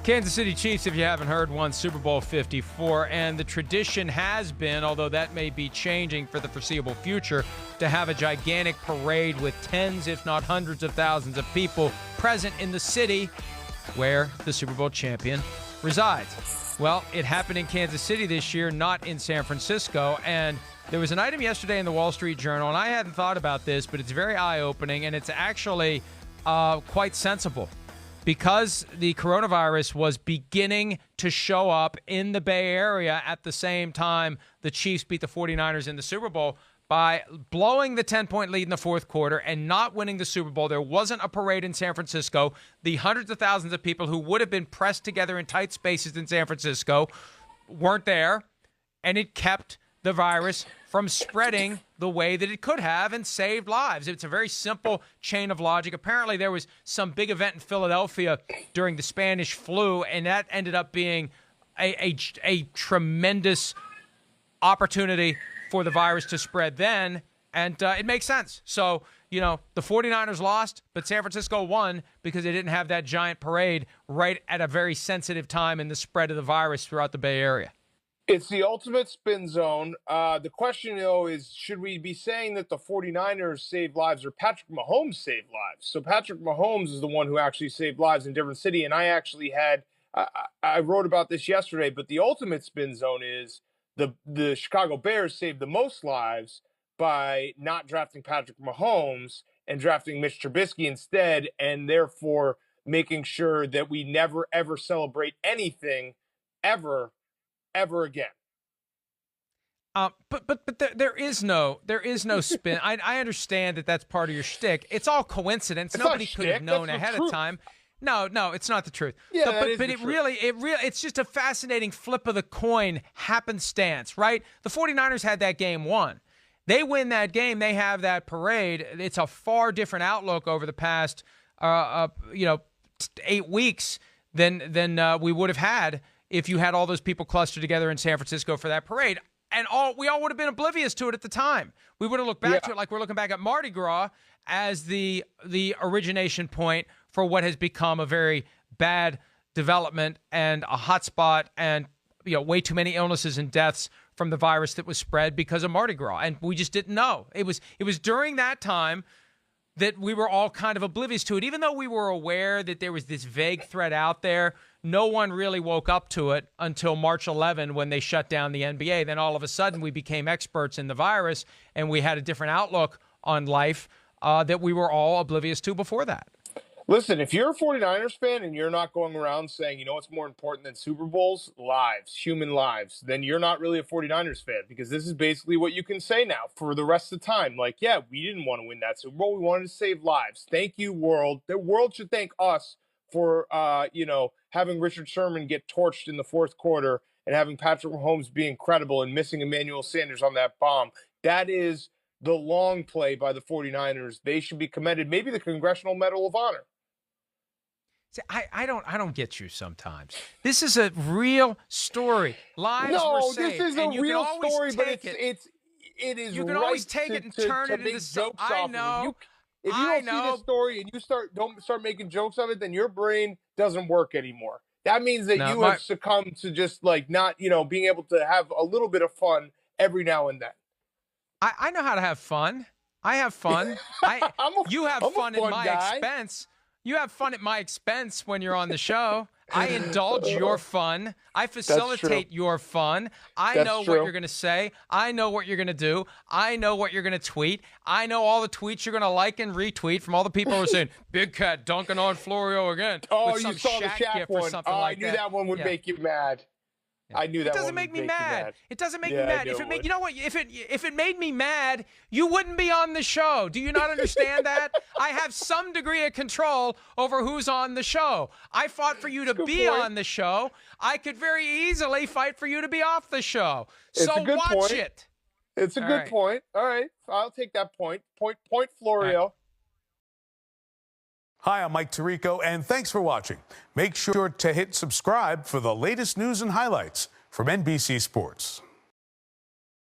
Kansas City Chiefs, if you haven't heard, won Super Bowl 54, and the tradition has been, although that may be changing for the foreseeable future, to have a gigantic parade with tens, if not hundreds of thousands of people present in the city where the Super Bowl champion resides. Well, it happened in Kansas City this year, not in San Francisco, and there was an item yesterday in the Wall Street Journal, and I hadn't thought about this, but it's very eye-opening, and it's actually quite sensible. Because the coronavirus was beginning to show up in the Bay Area at the same time the Chiefs beat the 49ers in the Super Bowl, by blowing the 10-point lead in the fourth quarter and not winning the Super Bowl, there wasn't a parade in San Francisco. The hundreds of thousands of people who would have been pressed together in tight spaces in San Francisco weren't there, and it kept the virus from spreading the way that it could have and saved lives. It's a very simple chain of logic. Apparently, there was some big event in Philadelphia during the Spanish flu, and that ended up being a tremendous opportunity for the virus to spread then, and it makes sense. So, you know, the 49ers lost, but San Francisco won because they didn't have that giant parade right at a very sensitive time in the spread of the virus throughout the Bay Area. It's the ultimate spin zone. The question, though, is should we be saying that the 49ers saved lives or Patrick Mahomes saved lives? So Patrick Mahomes is the one who actually saved lives in a different city, and I actually had I wrote about this yesterday, but the ultimate spin zone is the Chicago Bears saved the most lives by not drafting Patrick Mahomes and drafting Mitch Trubisky instead, and therefore making sure that we never, ever celebrate anything ever again. But there is no spin. I understand that that's part of your shtick. It's all coincidence. Nobody could have known ahead of time. No, it's not the truth. Yeah, but it's just a fascinating flip of the coin happenstance, right? The 49ers had that game won. They win that game, they have that parade. It's a far different outlook over the past 8 weeks than we would have had if you had all those people clustered together in San Francisco for that parade. And we all would have been oblivious to it at the time. We would have looked back to it like we're looking back at Mardi Gras as the origination point for what has become a very bad development and a hotspot, and way too many illnesses and deaths from the virus that was spread because of Mardi Gras. And we just didn't know. It was during that time that we were all kind of oblivious to it. Even though we were aware that there was this vague threat out there, no one really woke up to it until March 11 when they shut down the NBA. Then all of a sudden we became experts in the virus, and we had a different outlook on life that we were all oblivious to before that. Listen, if you're a 49ers fan and you're not going around saying, what's more important than Super Bowls? Lives, human lives, then you're not really a 49ers fan, because this is basically what you can say now for the rest of the time. Like, yeah, we didn't want to win that Super Bowl. We wanted to save lives. Thank you, world. The world should thank us for, having Richard Sherman get torched in the fourth quarter and having Patrick Mahomes be incredible and missing Emmanuel Sanders on that bomb. That is the long play by the 49ers. They should be commended. Maybe the Congressional Medal of Honor. See, I don't get you sometimes. This is a real story. Lives were saved. This is a real story, but it is. You can always take it and turn it into something. I know. If you don't see this story and you don't start making jokes of it, then your brain doesn't work anymore. That means that you have succumbed to just not being able to have a little bit of fun every now and then. I know how to have fun. I have fun. You have fun at my expense. You have fun at my expense when you're on the show. I indulge your fun. I facilitate your fun. I know what you're going to say. I know what you're going to do. I know what you're going to tweet. I know all the tweets you're going to like and retweet from all the people who are saying, Big Cat dunking on Florio again. Oh, you saw the Shaq one. I knew that one would make you mad. I knew that. It doesn't make me mad. It doesn't make me mad. You know what? If it made me mad, you wouldn't be on the show. Do you not understand that? I have some degree of control over who's on the show. I fought for you to be on the show. I could very easily fight for you to be off the show. So watch it. It's a good point. All right, I'll take that point. Point Florio. Hi, I'm Mike Tirico, and thanks for watching. Make sure to hit subscribe for the latest news and highlights from NBC Sports.